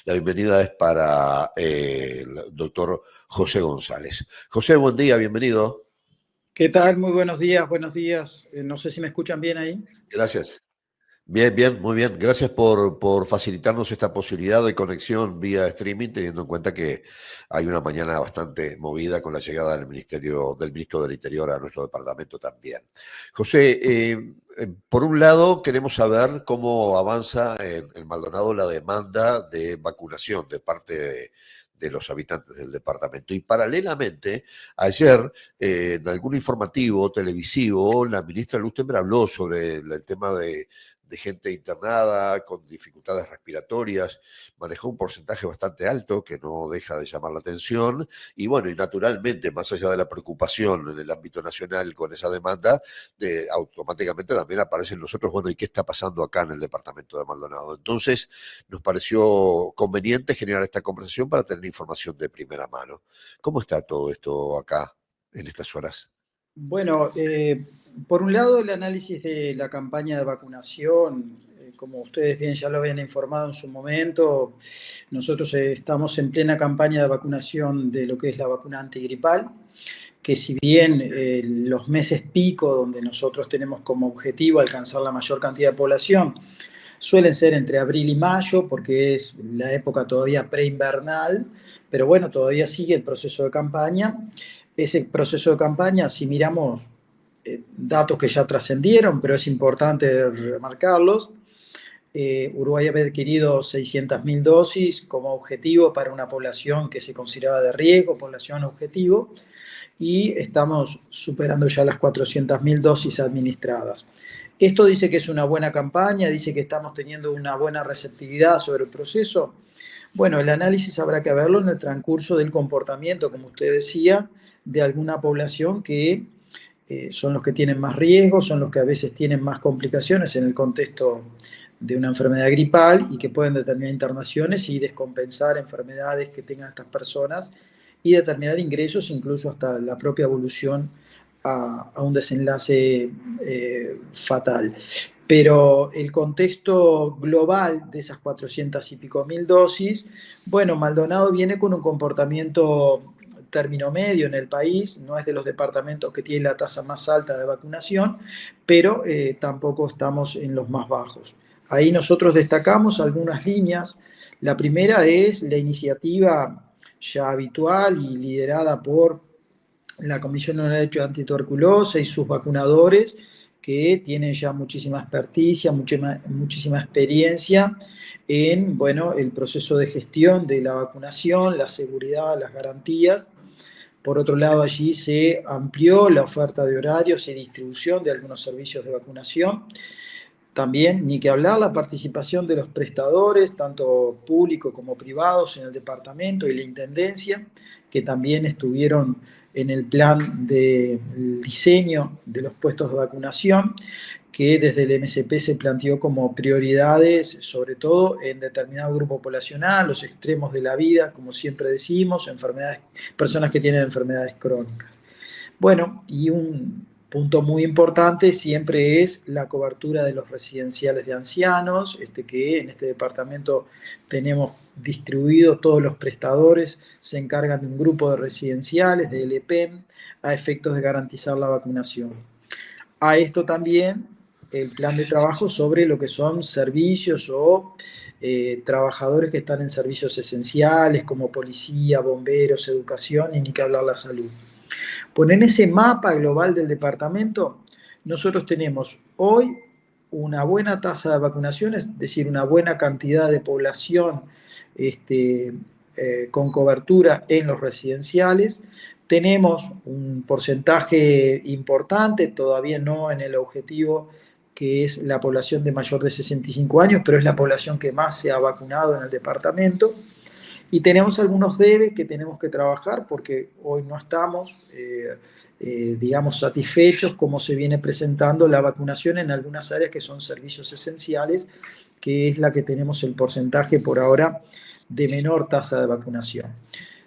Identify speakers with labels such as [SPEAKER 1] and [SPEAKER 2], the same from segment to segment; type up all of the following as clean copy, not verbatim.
[SPEAKER 1] La bienvenida es para el doctor José González. José, buen día, bienvenido.
[SPEAKER 2] ¿Qué tal? Muy buenos días, buenos días. No sé si me escuchan bien ahí.
[SPEAKER 1] Gracias. Bien, bien, muy bien. Gracias por facilitarnos esta posibilidad de conexión vía streaming, teniendo en cuenta que hay una mañana bastante movida con la llegada del ministro del Interior a nuestro departamento también. José, por un lado queremos saber cómo avanza en Maldonado la demanda de vacunación de parte de los habitantes del departamento. Y paralelamente, ayer, en algún informativo televisivo, la ministra Lustembra habló sobre el tema de gente internada con dificultades respiratorias, manejó un porcentaje bastante alto que no deja de llamar la atención y bueno, y naturalmente, más allá de la preocupación en el ámbito nacional con esa demanda, automáticamente también aparecen nosotros, bueno, ¿y qué está pasando acá en el departamento de Maldonado? Entonces, nos pareció conveniente generar esta conversación para tener información de primera mano. ¿Cómo está todo esto acá en estas horas?
[SPEAKER 2] Bueno, por un lado el análisis de la campaña de vacunación, como ustedes bien ya lo habían informado en su momento, nosotros estamos en plena campaña de vacunación de lo que es la vacuna antigripal, que si bien los meses pico donde nosotros tenemos como objetivo alcanzar la mayor cantidad de población, suelen ser entre abril y mayo, porque es la época todavía preinvernal, pero bueno, todavía sigue el proceso de campaña. Ese proceso de campaña, si miramos datos que ya trascendieron, pero es importante remarcarlos, Uruguay había adquirido 600.000 dosis como objetivo para una población que se consideraba de riesgo, población objetivo, y estamos superando ya las 400.000 dosis administradas. Esto dice que es una buena campaña, dice que estamos teniendo una buena receptividad sobre el proceso. Bueno, el análisis habrá que verlo en el transcurso del comportamiento, como usted decía, de alguna población que son los que tienen más riesgo, son los que a veces tienen más complicaciones en el contexto de una enfermedad gripal y que pueden determinar internaciones y descompensar enfermedades que tengan estas personas y determinar ingresos, incluso hasta la propia evolución a un desenlace fatal. Pero el contexto global de esas 400 y pico mil dosis, bueno, Maldonado viene con un comportamiento término medio en el país, no es de los departamentos que tiene la tasa más alta de vacunación, pero tampoco estamos en los más bajos. Ahí nosotros destacamos algunas líneas. La primera es la iniciativa ya habitual y liderada por la Comisión de Derecho Antituberculosa y sus vacunadores, que tienen ya muchísima experticia, muchísima experiencia en bueno, el proceso de gestión de la vacunación, la seguridad, las garantías. Por otro lado, allí se amplió la oferta de horarios y distribución de algunos servicios de vacunación. También, ni que hablar, la participación de los prestadores, tanto públicos como privados, en el departamento y la intendencia, que también estuvieron en el plan de diseño de los puestos de vacunación, que desde el MSP se planteó como prioridades, sobre todo en determinado grupo poblacional, los extremos de la vida, como siempre decimos, personas que tienen enfermedades crónicas. Bueno, y un punto muy importante siempre es la cobertura de los residenciales de ancianos, que en este departamento tenemos distribuido, todos los prestadores se encargan de un grupo de residenciales, de LPEM, a efectos de garantizar la vacunación. A esto también el plan de trabajo sobre lo que son servicios o trabajadores que están en servicios esenciales como policía, bomberos, educación y ni que hablar la salud. Pues en ese mapa global del departamento, nosotros tenemos hoy una buena tasa de vacunación, es decir, una buena cantidad de población con cobertura en los residenciales. Tenemos un porcentaje importante, todavía no en el objetivo que es la población de mayor de 65 años, pero es la población que más se ha vacunado en el departamento. Y tenemos algunos debes que tenemos que trabajar porque hoy no estamos, digamos, satisfechos como se viene presentando la vacunación en algunas áreas que son servicios esenciales, que es la que tenemos el porcentaje por ahora de menor tasa de vacunación,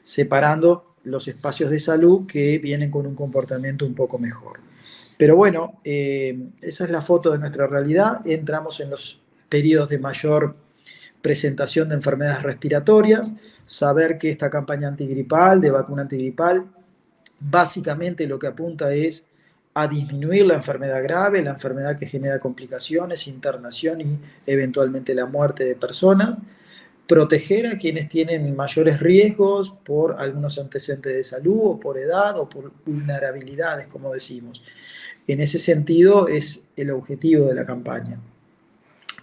[SPEAKER 2] separando los espacios de salud que vienen con un comportamiento un poco mejor. Pero bueno, esa es la foto de nuestra realidad. Entramos en los periodos de mayor presentación de enfermedades respiratorias, saber que esta campaña antigripal, de vacuna antigripal, básicamente lo que apunta es a disminuir la enfermedad grave, la enfermedad que genera complicaciones, internación y eventualmente la muerte de personas, proteger a quienes tienen mayores riesgos por algunos antecedentes de salud o por edad o por vulnerabilidades, como decimos. En ese sentido es el objetivo de la campaña.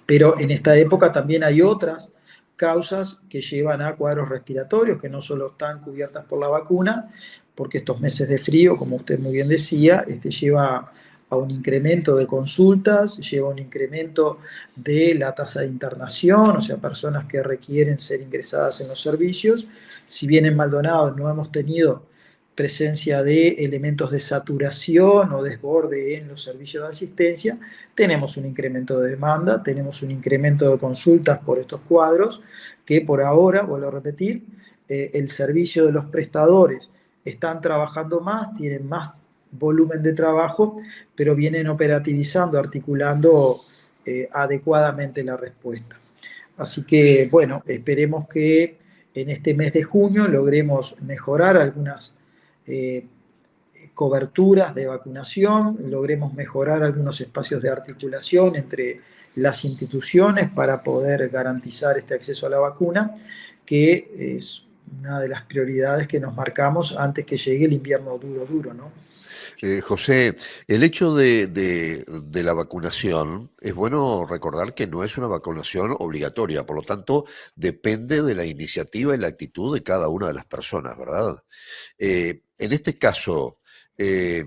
[SPEAKER 2] Pero en esta época también hay otras causas que llevan a cuadros respiratorios que no solo están cubiertas por la vacuna, porque estos meses de frío, como usted muy bien decía, lleva a un incremento de consultas, lleva a un incremento de la tasa de internación, o sea, personas que requieren ser ingresadas en los servicios. Si bien en Maldonado no hemos tenido presencia de elementos de saturación o desborde en los servicios de asistencia, tenemos un incremento de demanda, tenemos un incremento de consultas por estos cuadros, que por ahora, vuelvo a repetir, el servicio de los prestadores están trabajando más, tienen más volumen de trabajo, pero vienen operativizando, articulando adecuadamente la respuesta. Así que, bueno, esperemos que en este mes de junio logremos mejorar algunas eh, coberturas de vacunación, logremos mejorar algunos espacios de articulación entre las instituciones para poder garantizar este acceso a la vacuna, que es una de las prioridades que nos marcamos antes que llegue el invierno duro, duro, ¿no?
[SPEAKER 1] José, el hecho de la vacunación, es bueno recordar que no es una vacunación obligatoria, por lo tanto, depende de la iniciativa y la actitud de cada una de las personas, ¿verdad? En este caso, eh,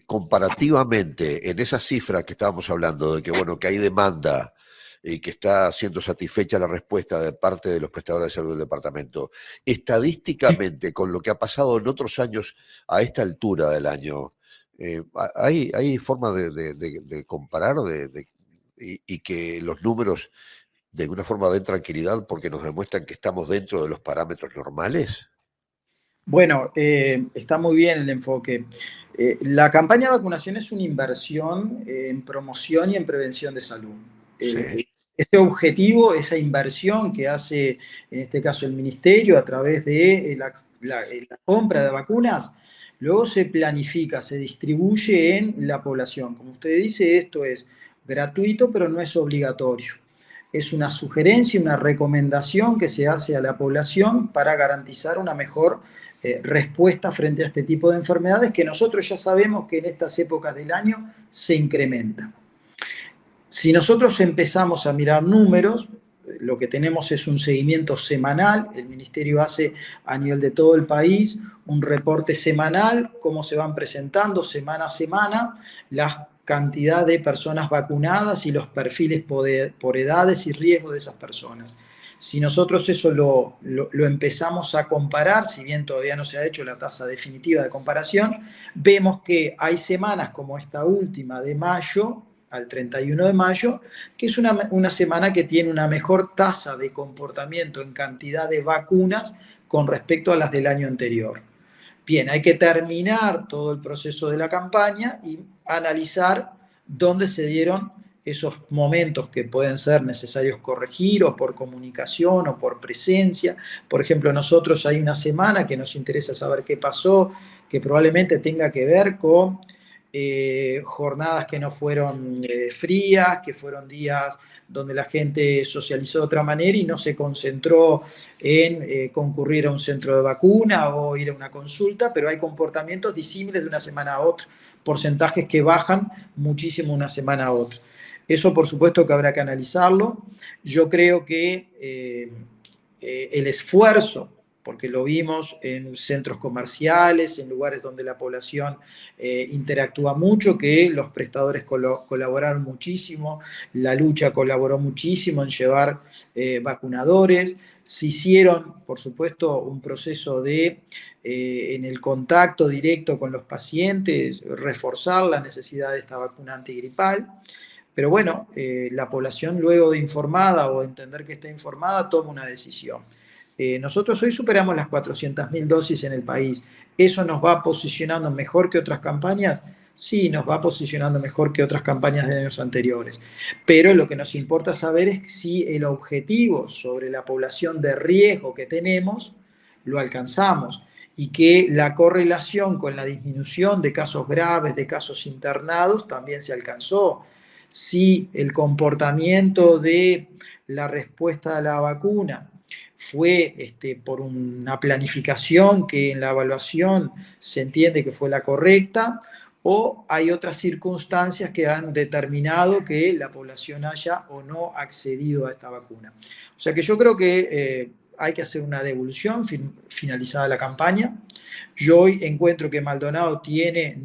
[SPEAKER 1] comparativamente, en esa cifra que estábamos hablando, de que, bueno, que hay demanda y que está siendo satisfecha la respuesta de parte de los prestadores de salud del departamento, estadísticamente, con lo que ha pasado en otros años a esta altura del año, ¿hay forma de comparar y que los números de alguna forma den tranquilidad porque nos demuestran que estamos dentro de los parámetros normales?
[SPEAKER 2] Bueno, está muy bien el enfoque. La campaña de vacunación es una inversión en promoción y en prevención de salud.
[SPEAKER 1] Sí.
[SPEAKER 2] Ese objetivo, esa inversión que hace, en este caso, el ministerio a través de la compra de vacunas, luego se planifica, se distribuye en la población. Como usted dice, esto es gratuito, pero no es obligatorio. Es una sugerencia, una recomendación que se hace a la población para garantizar una mejor respuesta frente a este tipo de enfermedades que nosotros ya sabemos que en estas épocas del año se incrementan. Si nosotros empezamos a mirar números, lo que tenemos es un seguimiento semanal, el Ministerio hace a nivel de todo el país un reporte semanal, cómo se van presentando semana a semana la cantidad de personas vacunadas y los perfiles por edades y riesgos de esas personas. Si nosotros eso lo empezamos a comparar, si bien todavía no se ha hecho la tasa definitiva de comparación, vemos que hay semanas como esta última de mayo, al 31 de mayo, que es una semana que tiene una mejor tasa de comportamiento en cantidad de vacunas con respecto a las del año anterior. Bien, hay que terminar todo el proceso de la campaña y analizar dónde se dieron esos momentos que pueden ser necesarios corregir o por comunicación o por presencia. Por ejemplo, nosotros hay una semana que nos interesa saber qué pasó, que probablemente tenga que ver con jornadas que no fueron frías, que fueron días donde la gente socializó de otra manera y no se concentró en concurrir a un centro de vacuna o ir a una consulta, pero hay comportamientos disímiles de una semana a otra, porcentajes que bajan muchísimo una semana a otra. Eso por supuesto que habrá que analizarlo. Yo creo que el esfuerzo, porque lo vimos en centros comerciales, en lugares donde la población interactúa mucho, que los prestadores colaboraron muchísimo, la lucha colaboró muchísimo en llevar vacunadores, se hicieron, por supuesto, un proceso en el contacto directo con los pacientes, reforzar la necesidad de esta vacuna antigripal. Pero bueno, la población luego de informada o de entender que está informada toma una decisión. Nosotros hoy superamos las 400.000 dosis en el país. ¿Eso nos va posicionando mejor que otras campañas? sí, nos va posicionando mejor que otras campañas de años anteriores. Pero lo que nos importa saber es si el objetivo sobre la población de riesgo que tenemos lo alcanzamos y que la correlación con la disminución de casos graves, de casos internados, también se alcanzó. Si el comportamiento de la respuesta a la vacuna fue por una planificación que en la evaluación se entiende que fue la correcta, o hay otras circunstancias que han determinado que la población haya o no accedido a esta vacuna. O sea que yo creo que hay que hacer una devolución finalizada la campaña. Yo hoy encuentro que Maldonado tiene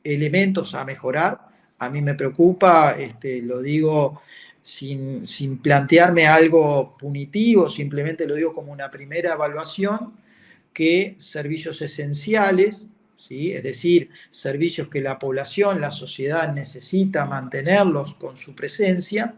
[SPEAKER 2] elementos a mejorar. A mí me preocupa, lo digo sin plantearme algo punitivo, simplemente lo digo como una primera evaluación, que servicios esenciales, ¿sí? Es decir, servicios que la población, la sociedad necesita mantenerlos con su presencia,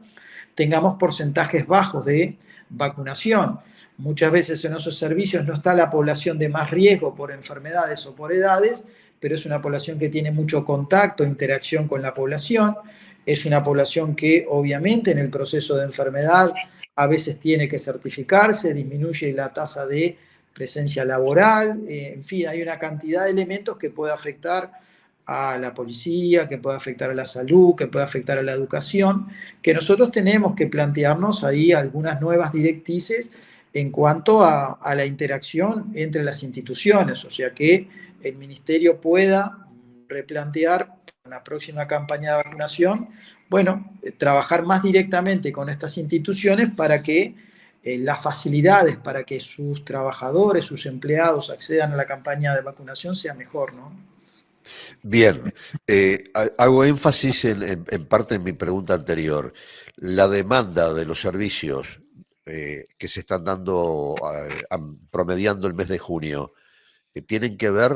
[SPEAKER 2] tengamos porcentajes bajos de vacunación. Muchas veces en esos servicios no está la población de más riesgo por enfermedades o por edades, pero es una población que tiene mucho contacto, interacción con la población, es una población que obviamente en el proceso de enfermedad a veces tiene que certificarse, disminuye la tasa de presencia laboral, en fin, hay una cantidad de elementos que puede afectar a la policía, que puede afectar a la salud, que puede afectar a la educación, que nosotros tenemos que plantearnos ahí algunas nuevas directrices en cuanto a la interacción entre las instituciones, o sea que el ministerio pueda replantear en la próxima campaña de vacunación, bueno, trabajar más directamente con estas instituciones para que las facilidades para que sus trabajadores, sus empleados accedan a la campaña de vacunación sea mejor, ¿no?
[SPEAKER 1] Bien, hago énfasis en parte en mi pregunta anterior. La demanda de los servicios que se están dando, promediando el mes de junio, ¿tienen que ver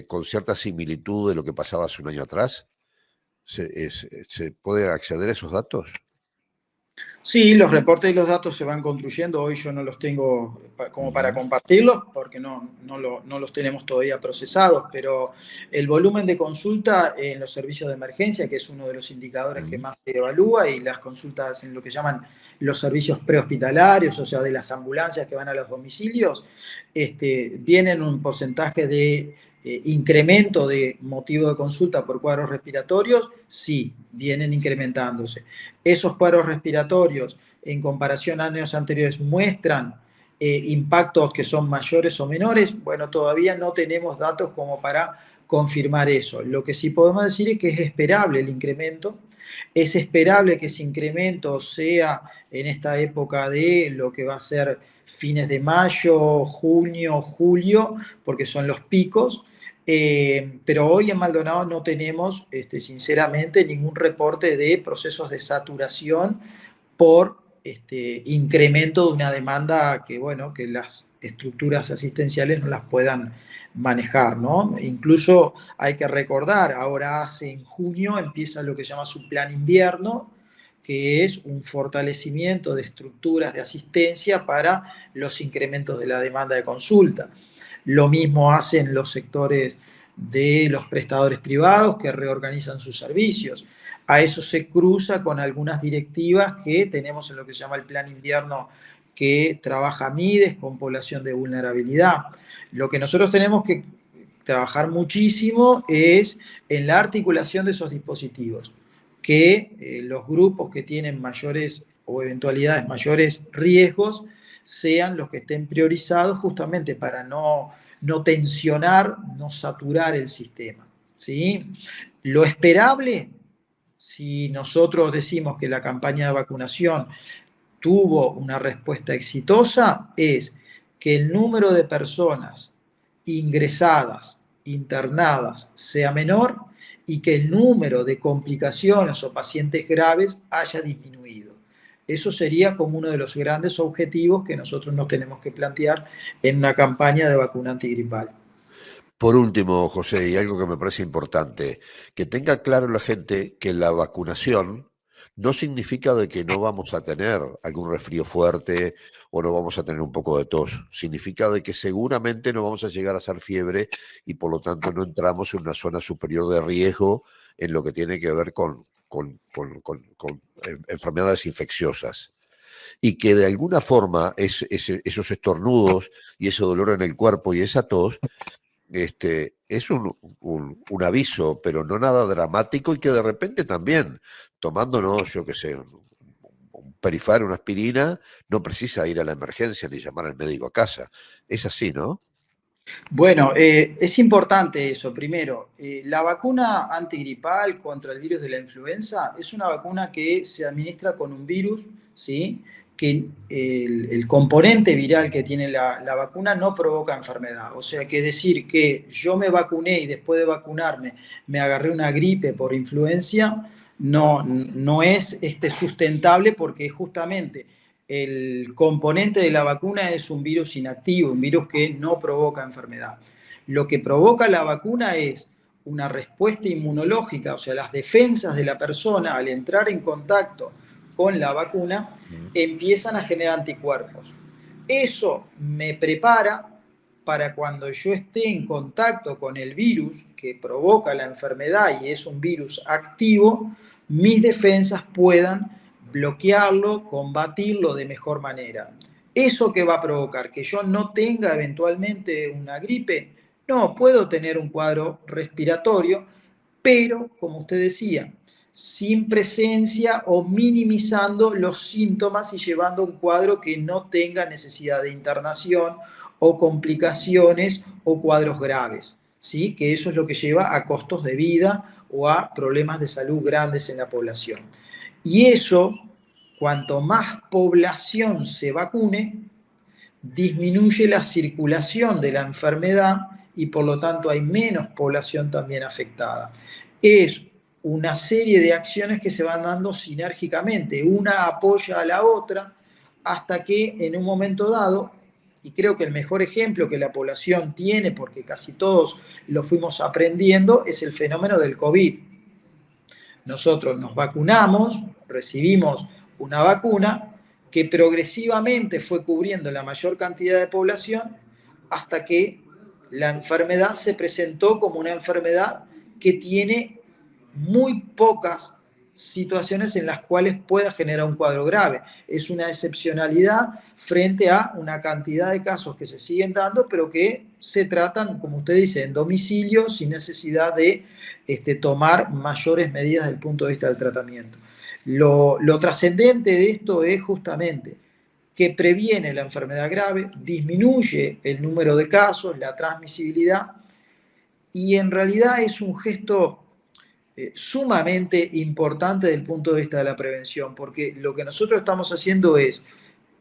[SPEAKER 1] con cierta similitud de lo que pasaba hace un año atrás? ¿Se puede acceder a esos datos?
[SPEAKER 2] Sí, los reportes y los datos se van construyendo. Hoy yo no los tengo como para compartirlos porque no los tenemos todavía procesados, pero el volumen de consulta en los servicios de emergencia, que es uno de los indicadores que más se evalúa, y las consultas en lo que llaman los servicios prehospitalarios, o sea, de las ambulancias que van a los domicilios, vienen un porcentaje de incremento de motivo de consulta por cuadros respiratorios, sí, vienen incrementándose. Esos cuadros respiratorios en comparación a años anteriores muestran impactos que son mayores o menores. Bueno, todavía no tenemos datos como para confirmar eso. Lo que sí podemos decir es que es esperable el incremento. Es esperable que ese incremento sea en esta época de lo que va a ser fines de mayo, junio, julio, porque son los picos. Pero hoy en Maldonado no tenemos, sinceramente, ningún reporte de procesos de saturación por incremento de una demanda que, bueno, que las estructuras asistenciales no las puedan manejar, ¿no? Incluso hay que recordar, ahora en junio empieza lo que se llama su plan invierno, que es un fortalecimiento de estructuras de asistencia para los incrementos de la demanda de consulta. Lo mismo hacen los sectores de los prestadores privados que reorganizan sus servicios. A eso se cruza con algunas directivas que tenemos en lo que se llama el plan invierno que trabaja MIDES con población de vulnerabilidad. Lo que nosotros tenemos que trabajar muchísimo es en la articulación de esos dispositivos, que los grupos que tienen mayores o eventualidades mayores riesgos sean los que estén priorizados justamente para no tensionar, no saturar el sistema. ¿Sí? Lo esperable, si nosotros decimos que la campaña de vacunación tuvo una respuesta exitosa, es que el número de personas ingresadas, internadas, sea menor y que el número de complicaciones o pacientes graves haya disminuido. Eso sería como uno de los grandes objetivos que nosotros nos tenemos que plantear en una campaña de vacuna antigripal.
[SPEAKER 1] Por último, José, y algo que me parece importante, que tenga claro la gente que la vacunación no significa de que no vamos a tener algún resfrío fuerte o no vamos a tener un poco de tos. Significa de que seguramente no vamos a llegar a hacer fiebre y por lo tanto no entramos en una zona superior de riesgo en lo que tiene que ver con enfermedades infecciosas. Y que de alguna forma esos estornudos y ese dolor en el cuerpo y esa tos es un aviso, pero no nada dramático y que de repente también, tomándonos, yo qué sé, un Perifar, una aspirina, no precisa ir a la emergencia ni llamar al médico a casa. Es así, ¿no?
[SPEAKER 2] Bueno, es importante eso. Primero, la vacuna antigripal contra el virus de la influenza es una vacuna que se administra con un virus, ¿sí? Que el componente viral que tiene la vacuna no provoca enfermedad. O sea, que decir que yo me vacuné y después de vacunarme me agarré una gripe por influencia, no es sustentable porque justamente el componente de la vacuna es un virus inactivo, un virus que no provoca enfermedad. Lo que provoca la vacuna es una respuesta inmunológica, o sea, las defensas de la persona al entrar en contacto con la vacuna empiezan a generar anticuerpos. Eso me prepara para cuando yo esté en contacto con el virus que provoca la enfermedad y es un virus activo, mis defensas puedan bloquearlo, combatirlo de mejor manera. ¿Eso que va a provocar? ¿Que yo no tenga eventualmente una gripe? No, puedo tener un cuadro respiratorio, pero, como usted decía, sin presencia o minimizando los síntomas y llevando un cuadro que no tenga necesidad de internación o complicaciones o cuadros graves, ¿sí? Que eso es lo que lleva a costos de vida o a problemas de salud grandes en la población. Y eso, cuanto más población se vacune, disminuye la circulación de la enfermedad y por lo tanto hay menos población también afectada. Es una serie de acciones que se van dando sinérgicamente, una apoya a la otra hasta que en un momento dado, y creo que el mejor ejemplo que la población tiene, porque casi todos lo fuimos aprendiendo, es el fenómeno del COVID. Nosotros nos vacunamos, recibimos una vacuna que progresivamente fue cubriendo la mayor cantidad de población hasta que la enfermedad se presentó como una enfermedad que tiene muy pocas situaciones en las cuales pueda generar un cuadro grave. Es una excepcionalidad frente a una cantidad de casos que se siguen dando, pero que se tratan, como usted dice, en domicilio, sin necesidad de tomar mayores medidas desde el punto de vista del tratamiento. Lo trascendente de esto es justamente que previene la enfermedad grave, disminuye el número de casos, la transmisibilidad, y en realidad es un gesto sumamente importante desde el punto de vista de la prevención, porque lo que nosotros estamos haciendo es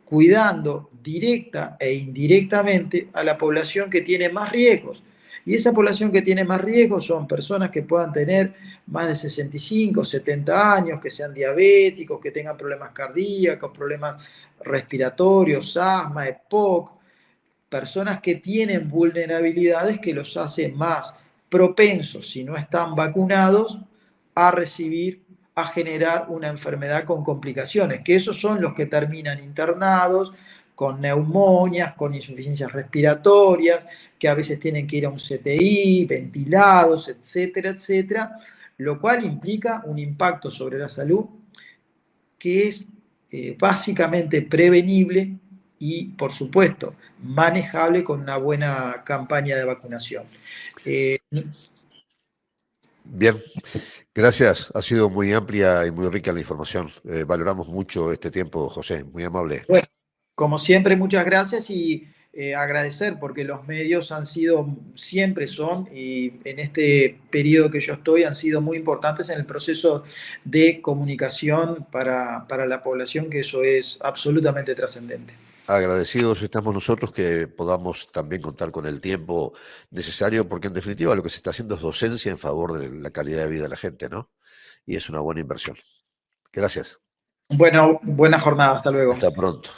[SPEAKER 2] cuidando directa e indirectamente a la población que tiene más riesgos. Y esa población que tiene más riesgos son personas que puedan tener más de 65, 70 años, que sean diabéticos, que tengan problemas cardíacos, problemas respiratorios, asma, EPOC, personas que tienen vulnerabilidades que los hacen más propensos, si no están vacunados, a recibir, a generar una enfermedad con complicaciones, que esos son los que terminan internados, con neumonias, con insuficiencias respiratorias, que a veces tienen que ir a un CTI, ventilados, etcétera, etcétera, lo cual implica un impacto sobre la salud que es básicamente prevenible y, por supuesto, manejable con una buena campaña de vacunación.
[SPEAKER 1] Bien, gracias. Ha sido muy amplia y muy rica la información. Valoramos mucho este tiempo, José. Muy amable.
[SPEAKER 2] Bueno, como siempre, muchas gracias y agradecer porque los medios han sido, siempre son, y en este periodo que yo estoy, han sido muy importantes en el proceso de comunicación para la población, que eso es absolutamente trascendente.
[SPEAKER 1] Agradecidos estamos nosotros que podamos también contar con el tiempo necesario, porque en definitiva lo que se está haciendo es docencia en favor de la calidad de vida de la gente, ¿no? Y es una buena inversión. Gracias.
[SPEAKER 2] Bueno, buena jornada, hasta luego.
[SPEAKER 1] Hasta pronto.